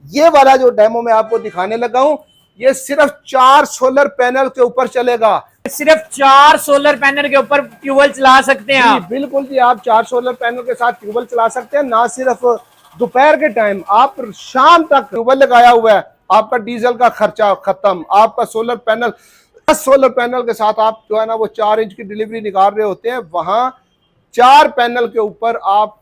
ये वाला जो डेमो मैं आपको दिखाने लगा हूं, ये सिर्फ 4 सोलर पैनल के ऊपर चलेगा। सिर्फ 4 सोलर पैनल के ऊपर ट्यूबवेल चला सकते हैं आप। बिल्कुल जी, आप 4 सोलर पैनल के साथ ट्यूबवेल चला सकते हैं। ना सिर्फ दोपहर के टाइम, आप शाम तक ट्यूबवेल लगाया हुआ है, आपका डीजल का खर्चा खत्म। आपका सोलर पैनल, 10 सोलर पैनल के साथ आप जो है ना वो 4 इंच की डिलीवरी निकाल रहे होते हैं, वहां 4 पैनल के ऊपर आप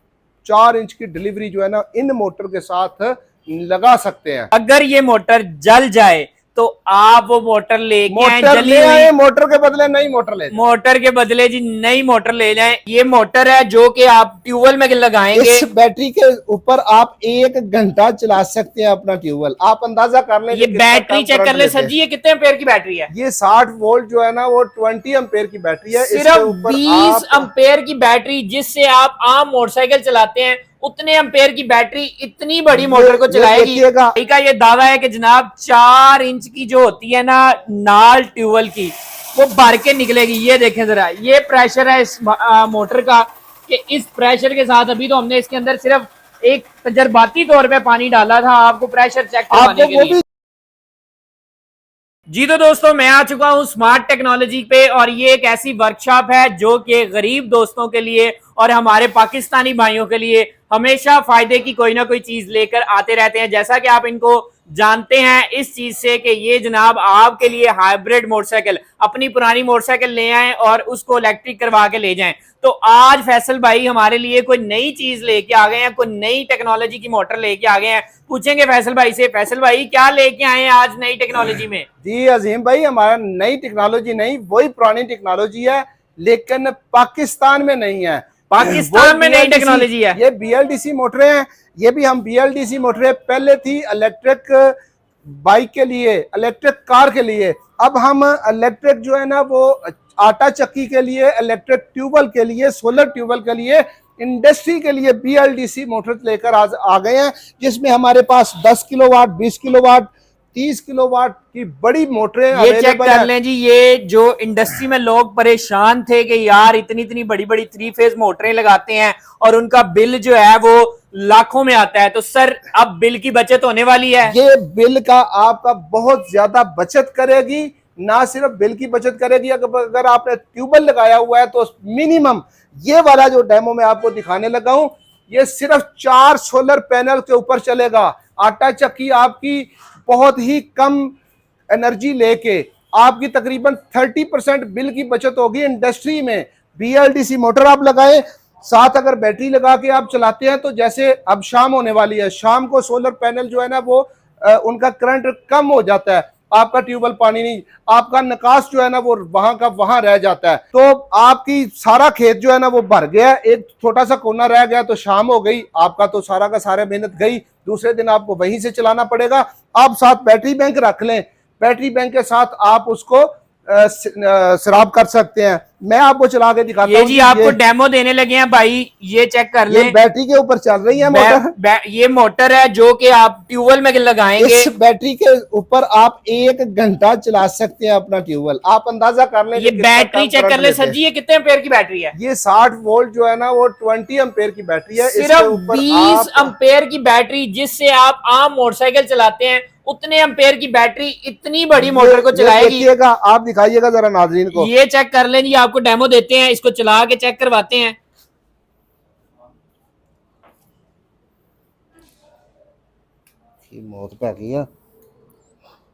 4 इंच की डिलीवरी जो है ना इन मोटर के साथ लगा सकते हैं। अगर ये मोटर जल जाए तो आप वो मोटर ले आए, मोटर के बदले नई मोटर ले, मोटर के बदले जी नई मोटर ले जाएं। ये मोटर है जो कि आप ट्यूबवेल में लगाएंगे। इस बैटरी के ऊपर आप 1 घंटा चला सकते हैं अपना ट्यूबवेल। आप अंदाजा कर लें, ये बैटरी चेक कर ले सर जी, ये कितने एम्पेयर की बैटरी है? ये 60 वोल्ट जो है ना वो 20 एम्पेयर की बैटरी है। सिर्फ 20 एम्पेयर की बैटरी, जिससे आप आम मोटरसाइकिल चलाते हैं उतने एम्पेयर की बैटरी इतनी बड़ी मोटर को चलाएगी। का ये दावा है कि जनाब 4 इंच की जो होती है ना नाल ट्यूबवेल की, वो भर के निकलेगी। ये देखें जरा, ये प्रेशर है इस मोटर का कि इस प्रेशर के साथ, अभी तो हमने इसके अंदर सिर्फ एक तजर्बाती तौर पे पानी डाला था आपको प्रेशर चेक करवाने के लिए। जी तो दोस्तों, मैं आ चुका हूं स्मार्ट टेक्नोलॉजी पे, और ये एक ऐसी वर्कशॉप है जो कि गरीब दोस्तों के लिए और हमारे पाकिस्तानी भाइयों के लिए हमेशा फायदे की कोई ना कोई चीज लेकर आते रहते हैं। जैसा कि आप इनको जानते हैं इस चीज से कि ये जनाब आपके लिए हाइब्रिड मोटरसाइकिल, अपनी पुरानी मोटरसाइकिल ले आए और उसको इलेक्ट्रिक करवा के ले जाएं। तो आज फैसल भाई हमारे लिए कोई नई चीज लेके आ गए हैं, कोई नई टेक्नोलॉजी की मोटर लेके आ गए हैं। पूछेंगे फैसल भाई से, फैसल भाई क्या लेके आए हैं आज नई टेक्नोलॉजी में? जी अजीम भाई, हमारा नई टेक्नोलॉजी नहीं, वही पुरानी टेक्नोलॉजी है, लेकिन पाकिस्तान में नहीं है। पाकिस्तान में नई टेक्नोलॉजी है। ये BLDC मोटरें हैं। ये भी हम BLDC मोटरें पहले थी इलेक्ट्रिक बाइक के लिए, इलेक्ट्रिक कार के लिए। अब हम इलेक्ट्रिक जो है ना वो आटा चक्की के लिए, इलेक्ट्रिक ट्यूबवेल के लिए, सोलर ट्यूबवेल के लिए, इंडस्ट्री के लिए BLDC मोटर लेकर आ गए हैं, जिसमें हमारे पास 10 किलोवाट, 20 किलोवाट, 30 किलोवाट की बड़ी मोटरें ये चेक कर लें जी। ये जो इंडस्ट्री में लोग परेशान थे कि यार इतनी इतनी बड़ी बड़ी 3 फेज मोटरें लगाते हैं और उनका बिल जो है वो लाखों में आता है, तो सर अब बिल की बचत होने वाली है। ये बिल का आपका बहुत ज्यादा बचत करेगी। ना सिर्फ बिल की बचत करेगी, अगर आपने ट्यूबवेल लगाया हुआ है तो मिनिमम, ये वाला जो डेमो मैं आपको दिखाने लगा हूं, ये सिर्फ 4 सोलर पैनल के ऊपर चलेगा। आटा चक्की आपकी बहुत ही कम एनर्जी लेके आपकी तकरीबन 30% बिल की बचत होगी इंडस्ट्री में। BLDC मोटर आप लगाए, साथ अगर बैटरी लगा के आप चलाते हैं, तो जैसे अब शाम होने वाली है, शाम को सोलर पैनल जो है ना वो उनका करंट कम हो जाता है, आपका ट्यूबवेल पानी नहीं, आपका निकास जो है ना वो वहां का वहां रह जाता है, तो आपकी सारा खेत जो है ना वो भर गया, एक छोटा सा कोना रह गया तो शाम हो गई, आपका तो सारा का सारा मेहनत गई। दूसरे दिन आपको वहीं से चलाना पड़ेगा। आप साथ बैटरी बैंक रख लें, बैटरी बैंक के साथ आप उसको शराब कर सकते हैं। मैं आपको चला के दिखाता हूं। ये जी आपको डेमो देने लगे हैं भाई, ये चेक कर लें। बैटरी के ऊपर चल रही है मोटर। ये मोटर है जो कि आप ट्यूबवेल में लगाएंगे। इस बैटरी के ऊपर आप 1 घंटा चला सकते हैं अपना ट्यूबवेल। आप अंदाजा कर लें। ये बैटरी चेक कर ले सर जी, ये कितने एम्पेयर की बैटरी है? ये 60 वोल्ट जो है ना वो 20 एम्पेयर की बैटरी है। सिर्फ 20 एम्पेयर की बैटरी, जिससे आप आम मोटरसाइकिल चलाते हैं उतने एम्पेयर की बैटरी इतनी बड़ी मोटर को चलाएगी। आप दिखाइएगा जरा नाज़रीन को। ये चेक कर लें जी, आपको डेमो देते हैं, इसको चला के चेक करवाते हैं। मौत पे गई।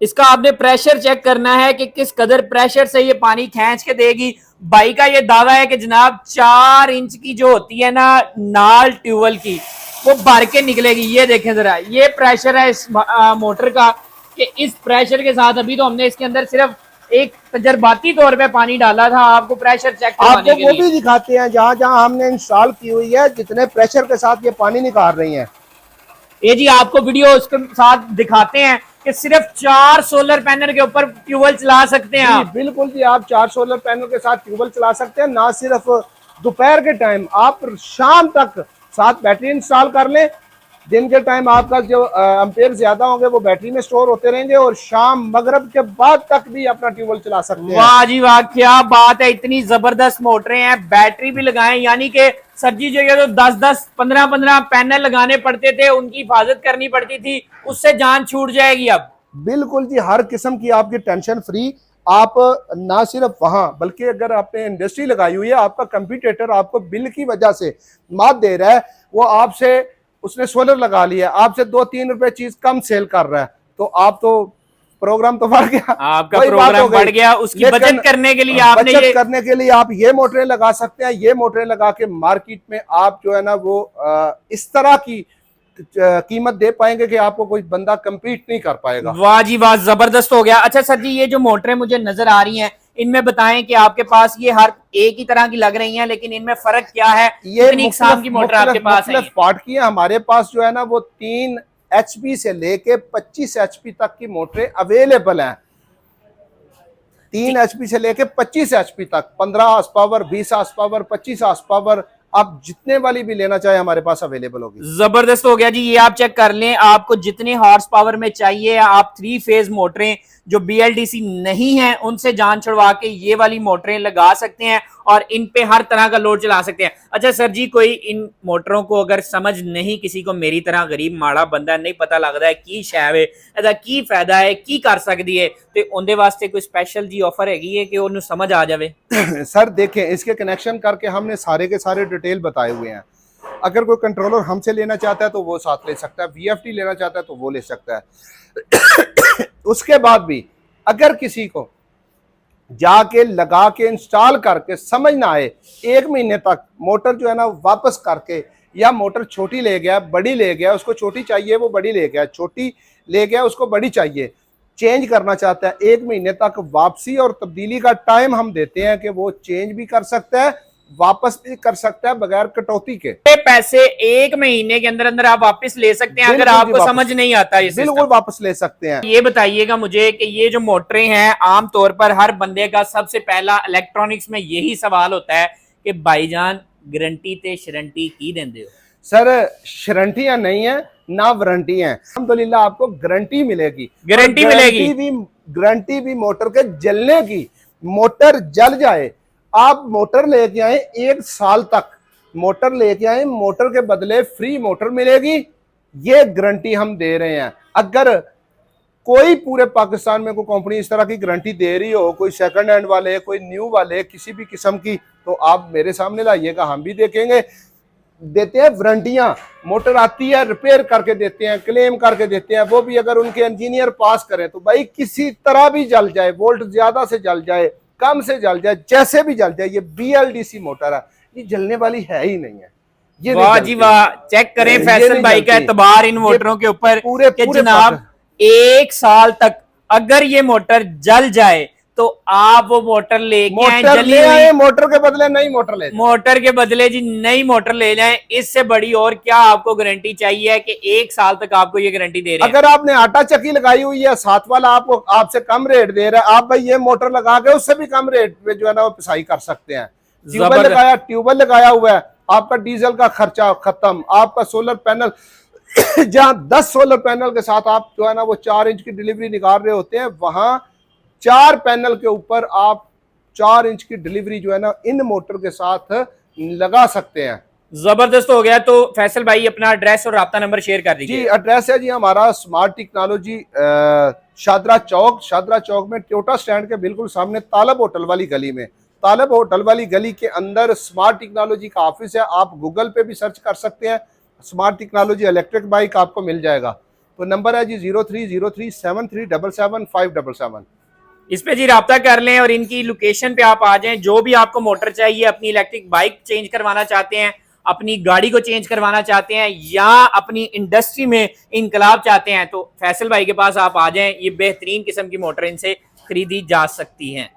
इसका आपने प्रेशर चेक करना है कि किस कदर प्रेशर से ये पानी खींच के देगी। भाई का ये दावा है कि जनाब 4 इंच की जो होती है ना नाल ट्यूबवेल की, वो भर के निकलेगी। ये देखें जरा, ये प्रेशर है इस मोटर का कि इस प्रेशर के साथ, अभी तो हमने इसके अंदर सिर्फ एक तजर्बाती तौर पे पानी डाला था आपको प्रेशर चेक करवाने के लिए। वो भी दिखाते हैं जहां जहां हमने इंस्टॉल की हुई है, जितने प्रेशर के साथ ये पानी निकाल रही है। ये जी आपको वीडियो उसके साथ दिखाते हैं कि सिर्फ 4 सोलर पैनल के ऊपर ट्यूबवेल चला सकते हैं आप। बिल्कुल जी, आप 4 सोलर पैनल के साथ ट्यूबवेल चला सकते हैं। ना सिर्फ दोपहर के टाइम, आप शाम तक साथ बैटरी इंस्टॉल कर लें। दिन के टाइम आपका जो एम्पेयर ज्यादा होंगे वो बैटरी में स्टोर होते रहेंगे, और शाम मगरब के बाद तक भी अपना ट्यूबवेल चला सकते हैं। वाह जी वाह, क्या बात है, इतनी जबरदस्त मोटरें हैं। बैटरी भी लगाएं, यानी कि सर जी जो ये तो 10-10 15-15 पैनल लगाने पड़ते थे, उनकी हिफाजत करनी पड़ती थी, उससे जान छूट जाएगी अब। बिल्कुल जी, हर किस्म की आपकी टेंशन फ्री। आप ना सिर्फ वहां, बल्कि अगर आपने इंडस्ट्री लगाई हुई है, आपका कंपटीटर आपको बिल की वजह से मात दे रहा है, वो आपसे, उसने सोलर लगा लिया, आपसे 2-3 रुपए चीज कम सेल कर रहा है, तो आप तो प्रोग्राम तो बढ़ गया, आपका वही बात हो प्रोग्राम बढ़ गई। गया, उसकी लेकिन बचत करने के लिए आपने बचत ये करने के लिए आप ये मोटरें लगा सकते हैं। ये मोटरें लगा के मार्केट में आप जो है ना वो इस तरह की कीमत दे पाएंगे कि आपको कोई बंदा कम्पीट नहीं कर पाएगा। वाह जी वाह, जबरदस्त हो गया। अच्छा सर जी ये जो मोटरें मुझे नजर आ रही हैं, इनमें बताएं कि आपके पास ये हर एक ही तरह की लग रही हैं, लेकिन इनमें फर्क क्या है? ये कितनी इकसाम की मोटर आपके पास है? पार्ट की है हमारे पास, जो है ना वो 3 HP से लेके 25 HP तक की मोटरें अवेलेबल हैं। 3 HP से लेके 25 HP तक, 15 horse power, 20 horse power, 25 horse power, आप जितने वाली भी लेना चाहे हमारे पास अवेलेबल होगी। जबरदस्त हो गया जी, ये आप चेक कर लें, आपको जितने हॉर्स पावर में चाहिए, आप 3 फेज मोटरें जो BLDC नहीं है उनसे जान छुड़वा के ये वाली मोटरें लगा सकते हैं और इन पे हर तरह का लोड चला सकते हैं। अच्छा सर जी कोई इन मोटरों को अगर समझ नहीं, किसी को मेरी तरह गरीब माड़ा बंदा नहीं पता लगता है की शैव है एदा की फायदा है की कर सकती है, तो उनके वास्ते कोई स्पेशल जी ऑफर हैगी है कि उन्हें समझ आ जाए? सर देखें, इसके कनेक्शन करके हमने सारे के सारे डिटेल बताए हुए हैं। अगर कोई कंट्रोलर हमसे लेना चाहता है तो वो साथ ले सकता है, VFD लेना चाहता है तो वो ले सकता है। उसके बाद भी अगर किसी को जाके लगा के इंस्टॉल करके समझ ना आए, 1 महीने तक मोटर जो है ना वापस करके, या मोटर छोटी ले गया बड़ी ले गया, उसको छोटी चाहिए वो बड़ी ले गया, छोटी ले गया उसको बड़ी चाहिए, चेंज करना चाहता है, 1 महीने तक वापसी और तब्दीली का टाइम हम देते हैं कि वो चेंज भी कर सकता है, वापस भी कर सकता है बगैर कटौती के। पैसे 1 महीने के अंदर अंदर आप वापस ले सकते हैं अगर बिल्कुल जी, आपको समझ नहीं आता ये बिल्कुल सिस्टम। वापस ले सकते हैं। ये बताइएगा मुझे कि ये जो मोटरें हैं, आमतौर पर हर बंदे का सबसे पहला इलेक्ट्रॉनिक्स में यही सवाल होता है कि भाईजान गारंटी ते शरंटी की देंदे हो? सर शरंटियां नहीं है ना वारंटी है, अल्हम्दुलिल्लाह आपको गारंटी मिलेगी। गारंटी मिलेगी? गारंटी भी मोटर के जलने की। मोटर जल जाए, आप मोटर लेके आए 1 साल तक, मोटर लेके आए, मोटर के बदले फ्री मोटर मिलेगी, ये गारंटी हम दे रहे हैं। अगर कोई पूरे पाकिस्तान में कोई कंपनी इस तरह की गारंटी दे रही हो, कोई सेकंड हैंड वाले, कोई न्यू वाले, किसी भी किस्म की, तो आप मेरे सामने लाइएगा, हम भी देखेंगे। देते हैं वारंटियां, मोटर आती है रिपेयर करके देते हैं, क्लेम करके देते हैं, वो भी अगर उनके इंजीनियर पास करें तो भाई किसी तरह भी जल जाए, वोल्ट ज्यादा से जल जाए, कम से जल जाए, जैसे भी जल जाए, ये BLDC मोटर है, ये जलने वाली है ही नहीं है। ये वाह जी वाह, चेक करें फैसल भाई का एतबार इन मोटरों के ऊपर कि जनाब 1 साल तक अगर ये मोटर जल जाए तो आप वो मोटर लेके आए, जली हुई मोटर के बदले नई मोटर ले, मोटर के बदले जी नई मोटर ले जाएं। इससे बड़ी और क्या आपको गारंटी चाहिए कि 1 साल तक आपको ये गारंटी दे रहे हैं। अगर आपने आटा चक्की लगाई हुई है, साथ वाला आपको आपसे कम रेट दे रहा है, आप भाई ये मोटर लगा के उससे भी कम रेट पे जो है ना वो पिसाई कर सकते हैं। ट्यूबवेल लगाया हुआ है, आपका डीजल का खर्चा खत्म, आपका सोलर पैनल जहां 10 सोलर पैनल के साथ आप जो है ना वो 4 इंच की डिलीवरी निकाल रहे होते हैं, वहां 4 पैनल के ऊपर आप 4 इंच की डिलीवरी जो है ना इन मोटर के साथ लगा सकते हैं। जबरदस्त हो गया। तो फैसल भाई अपना एड्रेस और राब्ता नंबर शेयर कर दीजिए। जी एड्रेस है जी हमारा स्मार्ट टेक्नोलॉजी, शादरा चौक में टोयोटा स्टैंड के बिल्कुल सामने तालब होटल वाली गली में, तालब होटल वाली गली के अंदर स्मार्ट टेक्नोलॉजी का ऑफिस है। आप गूगल पे भी सर्च कर सकते हैं, स्मार्ट टेक्नोलॉजी इलेक्ट्रिक बाइक आपको मिल जाएगा। तो नंबर है जी 0303737577। इस पे जी राब्ता कर लें और इनकी लोकेशन पे आप आ जाएं। जो भी आपको मोटर चाहिए, अपनी इलेक्ट्रिक बाइक चेंज करवाना चाहते हैं, अपनी गाड़ी को चेंज करवाना चाहते हैं, या अपनी इंडस्ट्री में इनकलाब चाहते हैं, तो फैसल भाई के पास आप आ जाएं। ये बेहतरीन किस्म की मोटर इनसे खरीदी जा सकती हैं।